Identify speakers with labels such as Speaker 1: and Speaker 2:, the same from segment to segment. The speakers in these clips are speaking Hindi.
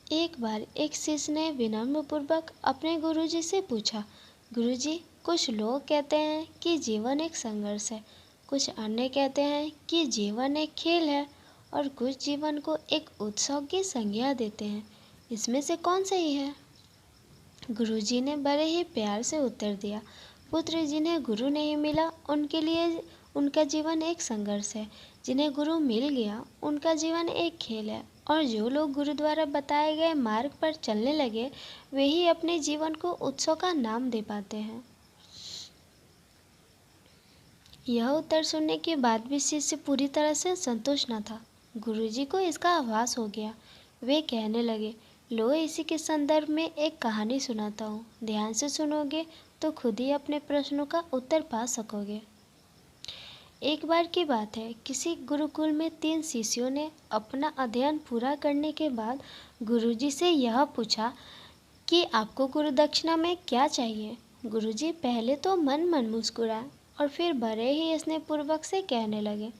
Speaker 1: एक बार एक शिष्य ने विनम्रपूर्वक अपने गुरुजी से पूछा, गुरुजी, कुछ लोग कहते हैं कि जीवन एक संघर्ष है, कुछ अन्य कहते हैं कि जीवन एक खेल है और कुछ जीवन को एक उत्सव की संज्ञा देते हैं। इसमें से कौन सही है? गुरुजी ने बड़े ही प्यार से उत्तर दिया, पुत्र, जिन्हें गुरु नहीं मिला उनके लिए उनका जीवन एक संघर्ष है, जिन्हें गुरु मिल गया उनका जीवन एक खेल है, और जो लोग गुरु द्वारा बताए गए मार्ग पर चलने लगे वे ही अपने जीवन को उत्सव का नाम दे पाते हैं। यह उत्तर सुनने के बाद भी शिष्य पूरी तरह से संतुष्ट न था। गुरुजी को इसका आभास हो गया। वे कहने लगे, लो, इसी के संदर्भ में एक कहानी सुनाता हूँ। ध्यान से सुनोगे तो खुद ही अपने प्रश्नों का उत्तर पा सकोगे। एक बार की बात है, किसी गुरुकुल में 3 शिष्यों ने अपना अध्ययन पूरा करने के बाद गुरुजी से यह पूछा कि आपको गुरु दक्षिणा में क्या चाहिए। गुरुजी पहले तो मन मन मुस्कुराए और फिर बड़े ही स्नेहपूर्वक से कहने लगे,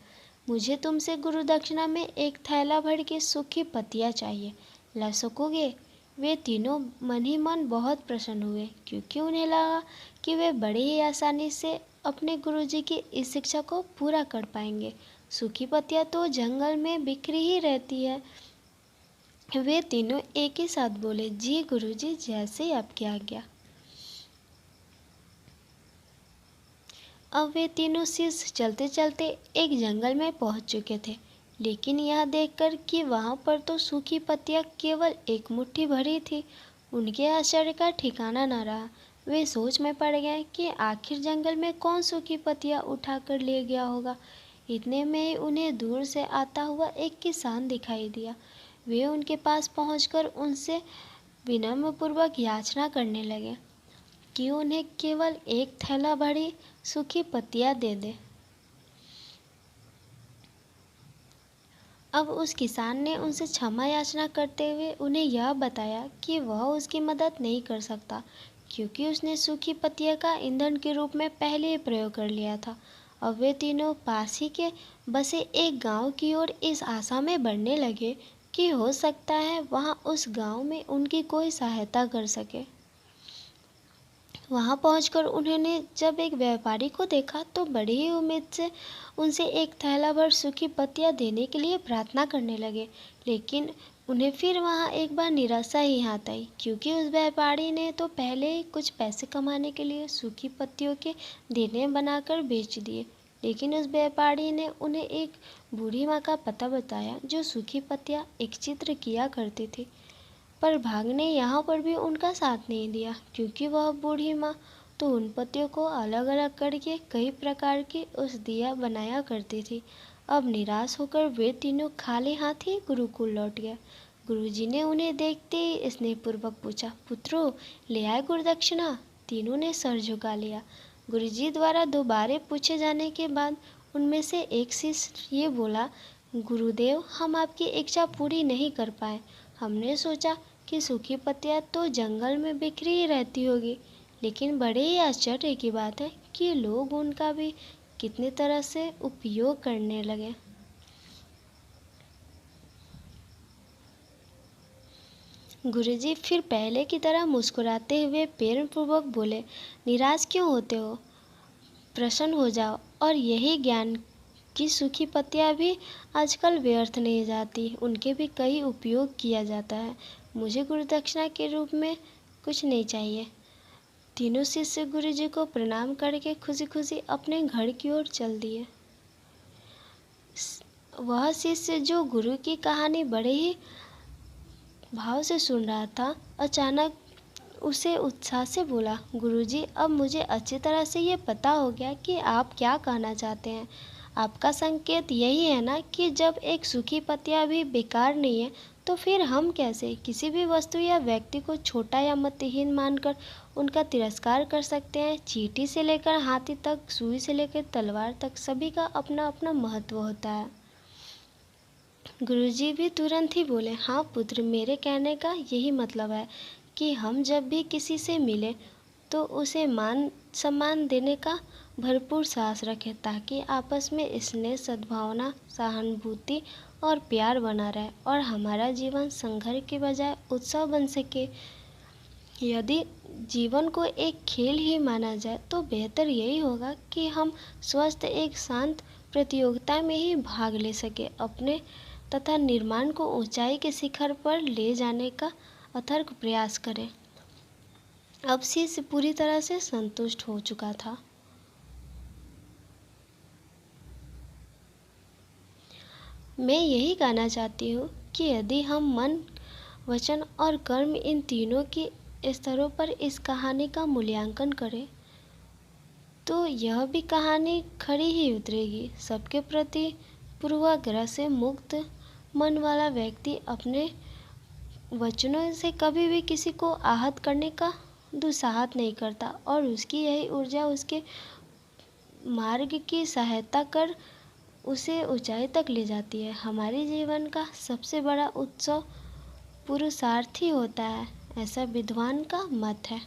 Speaker 1: मुझे तुमसे गुरु दक्षिणा में एक थैला भर की सूखी पत्तियाँ चाहिए, ला सकोगे? वे तीनों मन ही मन बहुत प्रसन्न हुए, क्योंकि उन्हें लगा कि वे बड़े ही आसानी से अपने गुरुजी की इस शिक्षा को पूरा कर पाएंगे। सूखी पत्तियाँ तो जंगल में बिखरी ही रहती है। वे तीनों एक ही साथ बोले, जी गुरुजी, जैसे आपकी आज्ञा। अब वे तीनों शिष्य चलते चलते एक जंगल में पहुंच चुके थे, लेकिन यह देखकर कि वहां पर तो सूखी पत्तियां केवल एक मुट्ठी भरी थी, उनके आश्चर्य का ठिकाना न रहा। वे सोच में पड़ गए कि आखिर जंगल में कौन सूखी पत्तियां उठाकर ले गया होगा। इतने में ही उन्हें दूर से आता हुआ एक किसान दिखाई दिया। वे उनके पास पहुंचकर उनसे विनम्रपूर्वक याचना करने लगे कि उन्हें केवल एक थैला भरी सूखी पत्तियां दे दे। अब उस किसान ने उनसे क्षमा याचना करते हुए उन्हें यह बताया कि वह उसकी मदद नहीं कर सकता, क्योंकि उसने सूखी पत्तियां का ईंधन के रूप में पहले ही प्रयोग कर लिया था। अब वे तीनों पास ही के बसे एक गांव की ओर इस आशा में बढ़ने लगे कि हो सकता है वहां उस गांव में उनकी कोई सहायता कर सके। वहां पहुंचकर उन्होंने जब एक व्यापारी को देखा तो बड़ी ही उम्मीद से उनसे एक थैला भर सूखी पत्तियां देने के लिए प्रार्थना करने लगे, लेकिन उन्हें फिर वहां एक बार निराशा ही हाथ आई, क्योंकि उस व्यापारी ने तो पहले ही कुछ पैसे कमाने के लिए सूखी पत्तियों के देने बनाकर बेच दिए। लेकिन उस व्यापारी ने उन्हें एक बूढ़ी माँ का पता बताया जो सूखी पत्तियां एकत्रित किया करती थी, पर भाग ने यहाँ पर भी उनका साथ नहीं दिया, क्योंकि वह बूढ़ी माँ तो उन पत्तियों को अलग अलग करके कई प्रकार की औषधियाँ बनाया करती थी। अब निराश होकर वे तीनों खाली हाथ ही गुरुकुल लौट गए। गुरुजी ने उन्हें देखते ही स्नेहपूर्वक पूछा, पुत्रों, ले आए गुरुदक्षिणा? तीनों ने सर झुका लिया। गुरुजी द्वारा दोबारा पूछे जाने के बाद उनमें से एक शिष्य ये बोला, गुरुदेव, हम आपकी इच्छा पूरी नहीं कर पाए। हमने सोचा कि सूखी पत्तियां तो जंगल में बिखरी ही रहती होगी, लेकिन बड़े ही आश्चर्य की बात है कि लोग उनका भी कितनी तरह से उपयोग करने लगे। गुरुजी फिर पहले की तरह मुस्कुराते हुए प्रेमपूर्वक बोले, निराश क्यों होते हो? प्रसन्न हो जाओ, और यही ज्ञान की सूखी पत्तियां भी आजकल व्यर्थ नहीं जाती, उनके भी कई उपयोग किया जाता है। मुझे गुरुदक्षिणा के रूप में कुछ नहीं चाहिए। तीनों शिष्य गुरुजी को प्रणाम करके खुशी खुशी अपने घर की ओर चल दिए। वह शिष्य जो गुरु की कहानी बड़े ही भाव से सुन रहा था, अचानक उसे उत्साह से बोला, गुरुजी, अब मुझे अच्छी तरह से ये पता हो गया कि आप क्या कहना चाहते हैं। आपका संकेत यही है ना कि जब एक सूखी पत्तियां भी बेकार नहीं है, तो फिर हम कैसे किसी भी वस्तु या व्यक्ति को छोटा या मतहीन मानकर उनका तिरस्कार कर सकते हैं। चींटी से लेकर हाथी तक, सुई से लेकर तलवार तक, सभी का अपना अपना महत्व होता है। गुरुजी भी तुरंत ही बोले, हाँ पुत्र, मेरे कहने का यही मतलब है कि हम जब भी किसी से मिलें तो उसे मान सम्मान देने का भरपूर साहस रखें, ताकि आपस में स्नेह, सद्भावना, सहानुभूति और प्यार बना रहे और हमारा जीवन संघर्ष के बजाय उत्सव बन सके। यदि जीवन को एक खेल ही माना जाए तो बेहतर यही होगा कि हम स्वस्थ एक शांत प्रतियोगिता में ही भाग ले सके, अपने तथा निर्माण को ऊंचाई के शिखर पर ले जाने का अथक प्रयास करें। अब शिष्य पूरी तरह से संतुष्ट हो चुका था। मैं यही कहना चाहती हूँ कि यदि हम मन, वचन और कर्म इन तीनों की स्तरों पर इस कहानी का मूल्यांकन करें तो यह भी कहानी खरी ही उतरेगी। सबके प्रति पूर्वाग्रह से मुक्त मन वाला व्यक्ति अपने वचनों से कभी भी किसी को आहत करने का दुस्साहस नहीं करता और उसकी यही ऊर्जा उसके मार्ग की सहायता कर उसे ऊंचाई तक ले जाती है। हमारे जीवन का सबसे बड़ा उत्सव पुरुषार्थ ही होता है, ऐसा विद्वान का मत है।